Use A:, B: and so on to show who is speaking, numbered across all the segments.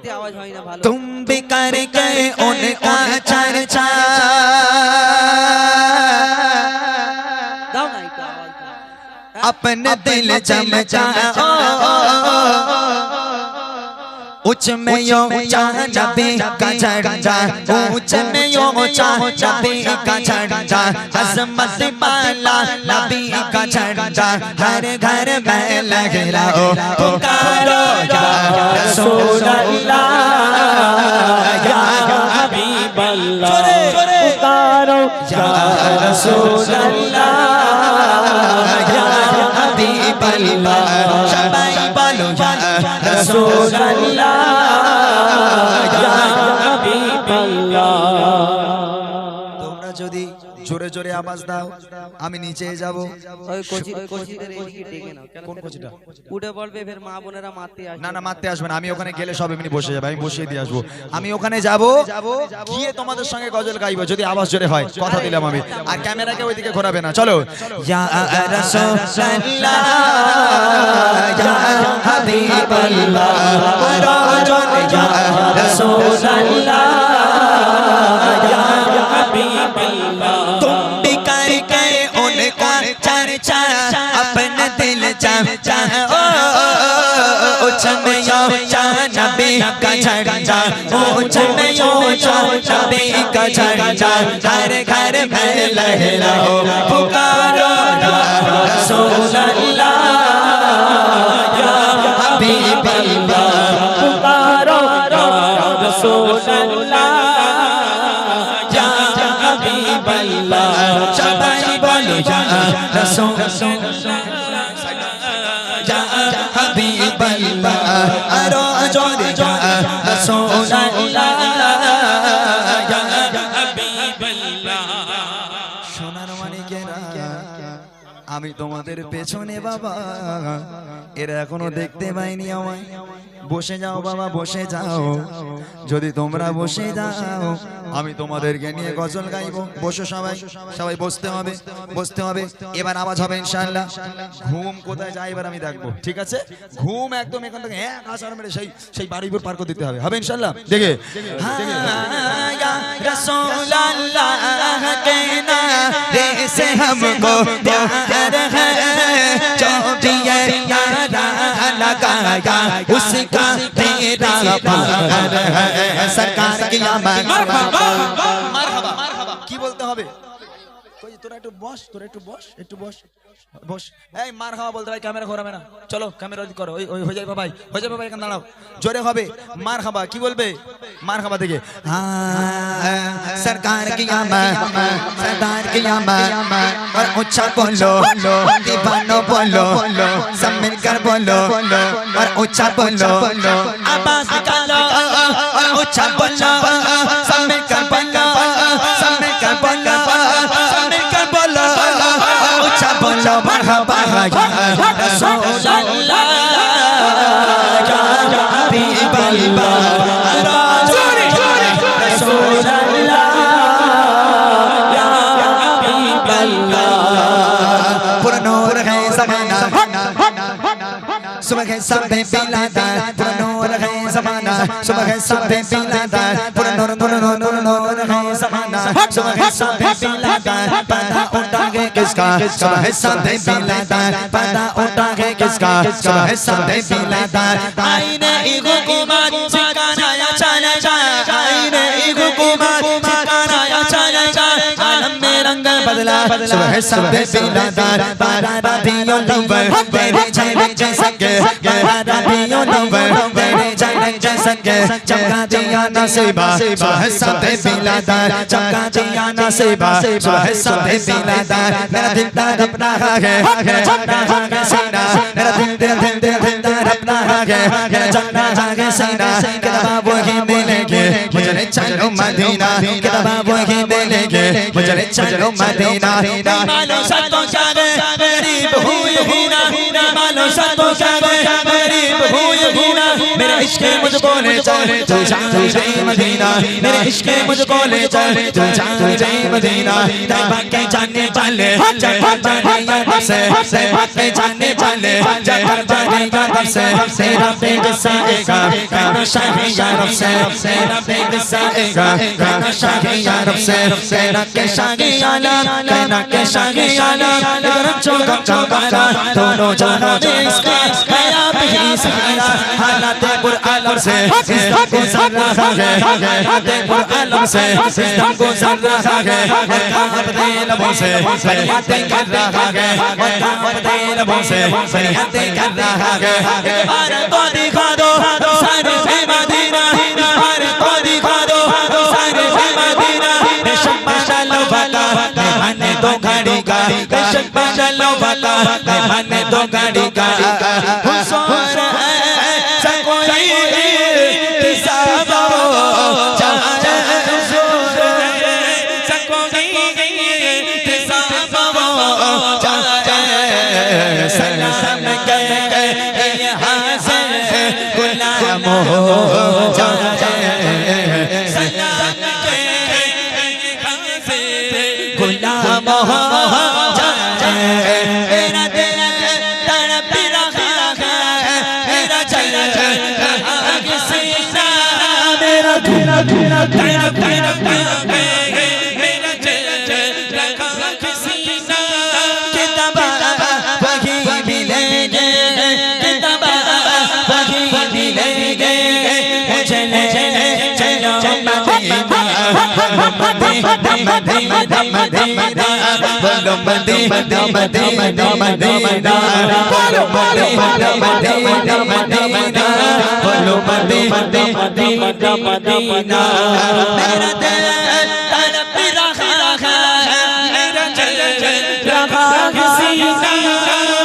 A: এতে আওয়াজ হয় না ভালো।
B: तुम भी करके उनका चर्चा
A: দাও না একটু আওয়াজ দাও।
B: अपने दिल चमचाओ उच्च में यो नबी का झंडा ऊंच में यो नबी का झंडा अजमत वाला नबी का झंडा हर घर में लहराओ पुकारो या रसूल अल्लाह या हबीब अल्लाह पुकारो या रसूल अल्लाह या हबीब अल्लाह सबाई बोलो या रसूल अल्लाह তোমরা যদি জোরে জোরে আওয়াজ দাও আমি নিচে যাব।
A: ওই কোচিদের এদিকে ডেকে নাও।
B: কোন কোচিটা?
A: উঠে বলবে ফের মা বোনেরা মারতে আসবে।
B: না না মারতে আসবে না, আমি ওখানে গেলে সব এমনি বসে যাবে, আমি বসিয়ে দিয়ে আসবো। আমি ওখানে যাব, গিয়ে তোমাদের সঙ্গে গজল গাইবো যদি আওয়াজ জোরে হয়, কথা দিলাম আমি। আর ক্যামেরাকে ওইদিকে ঘোরাবে না। চলো ইয়া রাসূলুল্লাহ ইয়া হাবিবাল্লাহ রাজন ইয়া রাসূলুল্লাহ ইয়া হাবিবাল্লাহ तुम भी करके उनका चर्चा अपने दिल चमचाओ ऊंच में यो नबी का झंडा ऊंच में यो नबी का झंडा हर घर में लहराओ पुकारो या रसूल अल्लाह या हबीब अल्लाह पुकारो या रसूल अल्लाह या हबीब अल्लाह सबाई बोलो या रसूल या हबीब अल्लाह अरो जोर या रसूल अल्लाह या हबीब अल्लाह সোনার মানিকেরা আমি তোমাদের পেছনে বাবা, এরা এখনো দেখতে পাইনি আমায়। বসে যাও বাবা, বসে যাও। যদি তোমরা বসে যাও আমি তোমাদেরকে নিয়ে গজল গাইবো। বসো সবাই, সবাই বসতে হবে, বসতে হবে। এবার আওয়াজ হবে ইনশাআল্লাহ। ঘুম কোথায় যায় এবার আমি দেখবো, ঠিক আছে? ঘুম একদম এখান থেকে এক আসার মেরে সেই বাড়িপুর পার করে দিতে হবে, হবে ইনশাআল্লাহ। দেখে রাসূলুল্লাহ कहना से हमको प्यार है जो भी यारा लगाया उसका तेरा प्यार है सरकार की मरहबा मरहबा की बोलते হবে কই তোরা একটু বস, তোরা একটু বস, একটু বস বস। এই মারহাবা বলতে ভাই ক্যামেরা ঘোরাবে না। চলো ক্যামেরা অন করো। ওই হয়ে যাবে ভাই, হয়ে যাবে ভাই, এখানে দাঁড়াও। জোরে হবে মারহাবা। কি বলবে মারহাবা থেকে? सरकार की आमद सरदार की आमद और ऊंचा बोलो दीवानो बोलो सब मिलकर बोलो और ऊंचा बोलो आवाज निकालो और ऊंचा बोलो सब मिलकर बोलो सब मिलकर बोलो सब मिलकर बोलो ऊंचा बोलो मरहबा या रसूल अल्लाह या हबीब अल्लाह रसूल अल्लाह या हबीब अल्लाह पूरा नूर है ज़माना सुबह है सब बिलादा पूरा नूर है ज़माना सुबह है सब बिलादा पूरा नूर नूर नूर नूर नूर है ज़माना सुबह है सब बिलादा पर्दा उठा है किसका सुबह है सब बिलादा पर्दा उठा है किसका सुबह है सब बिलादा आईने हुकूमत सिखाना या चला जा आईने हुकूमत सिखाना या चला जा आलम में रंग बदला सुबह है सब बिलादा बारा दियो लवर तेरे जाने जैसा के बारा दियो लवर तेरे जाने जैसा के चमका दिया नसीबा सुबह है सब बिलादा चमका दिया नसीबा सुबह है सब बिलादा मेरा दिल तड़प रहा है मेरा चमका है सीना मेरा दिल तड़प रहा है मेरा चमका है सीना किताब वही मिलेंगे मुझे ले चलो मदीना किताब वही मिलेंगे मुझे ले चलो मदीना मानो सतो जाने गरीब हुई ही ना मानो सतो जाने गरीब हुई ही ना मेरे इश्क मुझको ले चल तू जाए मदीना मेरे इश्क मुझको ले चल तू जाए मदीना तैयबा के जाने वाले जब जाने याद से तैयबा के जाने वाले जब जाने याद से तेरा बेगसाएगा कहना शाही या रब से तेरा बेगसाएगा कहना शाही या रब से तेरा के शाही आला कहना के शाही आला चौका चौकारा दोनों जहां में इसका मैं आप ही सहारा हालात पुरअलम से इस्लाम को गुजर रहा है हालात पुरअलम से इस्लाम को गुजर रहा है अपने लबों से फरियादें कर रहा है अपने लबों से फरियादें कर रहा है भारत को दिखा दो सारे से मदीना भारत को दिखा दो सारे से मदीना बेशक माशाअल्लाह वाला मेहमान दो गाड़ी का बेशक माशाअल्लाह वाला मेहमान दो गाड़ी का हुजूर है कोई किसाबो चाहे हुजूर है कोई किसाबो चाहे सलाम के यहाँ से गुलाम हो जाए सलाम के यहाँ से गुलाम हो जाए मेरा दिल तड़प रहा है मेरा चल रहा सीना मेरा दिल तड़प रहा है मेरा चल रहा सीना किताब वही मिलेंगे किताब वही मिलेंगे मुझे ले चलो मदीना बोलो मदीना मदीना मदीना बोलो मदीना मदीना बोलो मदीना मदीना मेरा दिल तड़प रहा है मेरा चल रहा सीना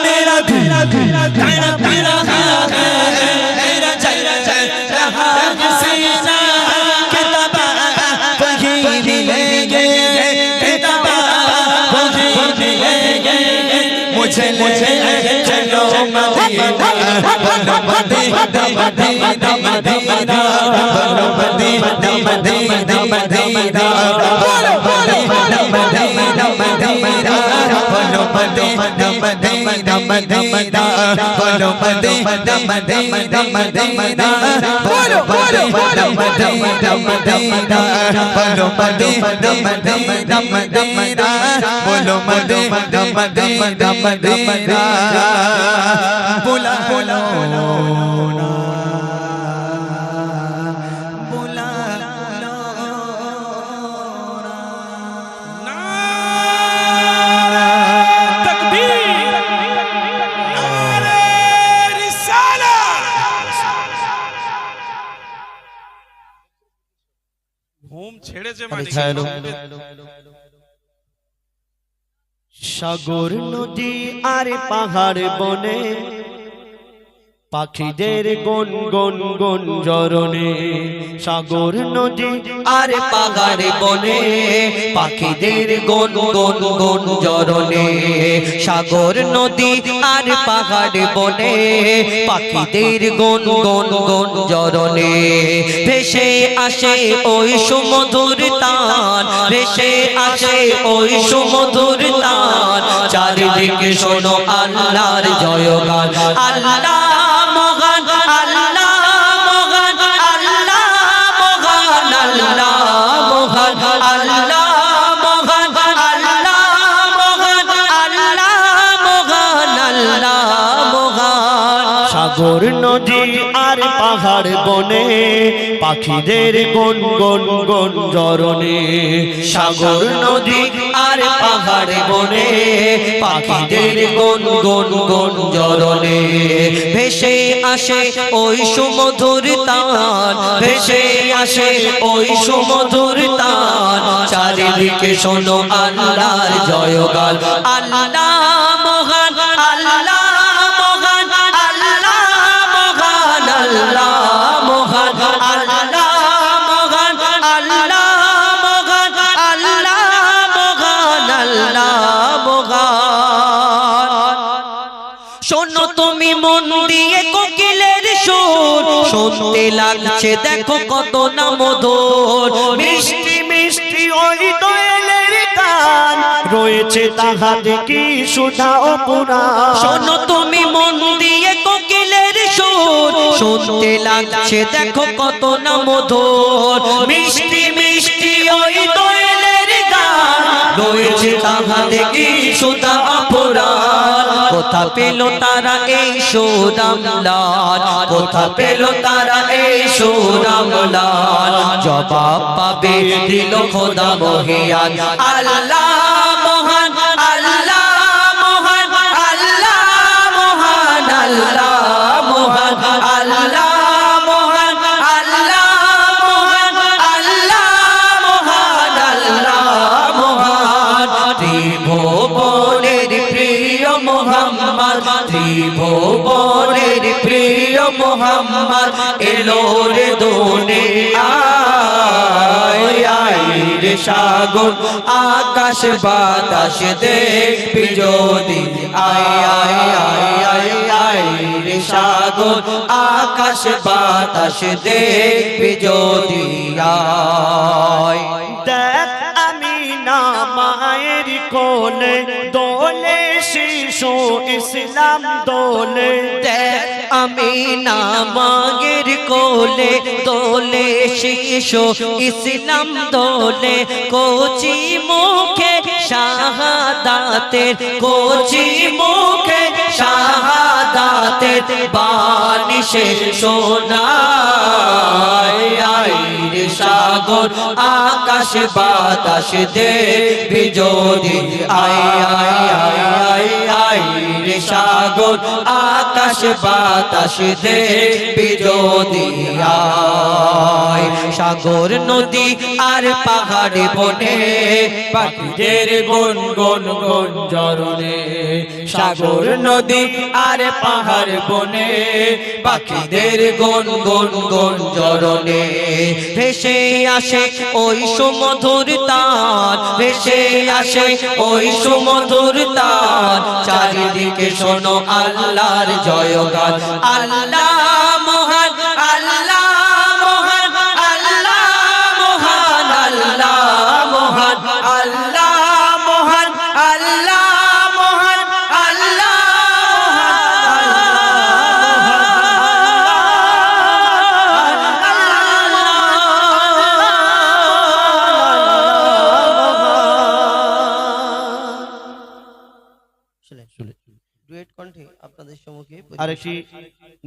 B: मेरा दिल तड़प रहा है मेरा चल रहा सीना किताब वही मिलेंगे किताब वही मिलेंगे मुझे ले चलो मदीना बोलो मदीना मदीना मदीना बोलो मदीना मदीना मदीना बोलो मदीना मदीना मदीना बोलो मदीना मदीना मदीना बोलो मदीना मदीना मदीना बोलो मदीना मदीना मदीना बोलो मदीना मदीना मदीना बोलो मदीना मदीना मदीना बोला बोला
C: সাগর নদী আর পাহাড় বনে পাখিদের গন গন গন জরনে সাগর নদী আর পাহাড় বনে পাখিদের গন গন গন জরনে সাগর নদী আর পাহাড় বনে পাখিদের গন গন গন জরনে ভেসে আসে ওই সুমধুর তান ভেসে আসে ওই সুমধুর তান চারিদিকে শোনো আল্লাহর জয়গান আল্লাহ সাগর নদী আর পাহাড় বনে পাখিদের গন গন গন জরনে সাগর নদী আর পাহাড় বনে পাখিদের গন গন গন জরনে ভেসে আসে ওই সুমধুর তান ভেসে আসে ওই সুমধুর তান চারিদিকে শোনো আল্লাহর জয়গান আল্লাহ মহান আল্লাহ শোনো তুমি মন দিয়ে কোকিলের সুর শুনতে লাগছে দেখো কত না মধুর মিষ্টি মিষ্টি ওই দোয়েলের গান রয়েছে তাহাতে কি সুধা ও পুরাণ শোনো তুমি মন দিয়ে কোকিলের সুর শুনতে লাগছে দেখো কত না মধুর মিষ্টি মিষ্টি ওই দোয়েলের গান রয়েছে তাহাতে কি সুধা ও পুরাণ কোথা পেল তারা এই সুরাম লাল কোথা পেল তারা এই সুরাম লাল জবাব পাবে দিল খোদা মহিয়ান আল্লাহ মহান আল্লাহ মহান আল্লাহ মহান আল্লাহ মহান আল্লাহ মহান আল্লাহ মহান আল্লাহ মহান আল্লাহ মহান ত্রিভুবনের প্রিয় মোহাম্মদ ত্রিভুবনের প্রিয় মোহাম্মদ এলো রে দুনিয়ায় রে সাগর আকাশ বাতাস দেখবি যদি আয় রে সাগর আকাশ বাতাস দেখবি যদি আয় দেখ আমি না মায়ের কোলে দোলে শিশু ইসলাম দোলে দেখ আমি না মায়ের কোলে দোলে শিশু ইসলাম দোলে কোচি মুখে শাহাদাতের কোচি মুখে শাহাদাতের বাণী সে শোনায় রে সাগর আকাশ বাতাস দেখবি যদি আয় রে সাগর আকাশ বাতাস দেখবি যদি আয় সাগর নদী আর পাহাড় বনে পাখিদের গুন গুন গুন জরনে সাগর নদী আর পাহাড় বনে পাখিদের গুন গুন গুন জরনে ভেসে আসে ওই সুমধুর তান ভেসে আসে ওই সুমধুর তান চারিদিকে শোনো আল্লাহর জয়গান আল্লাহ মহান আল্লাহ মহান আল্লাহ মহান আল্লাহ মহান আল্লাহ মহান আল্লাহ মহান আল্লাহ
A: ডুয়েট কণ্ঠে আপনাদের সম্মুখে
C: আরেকটি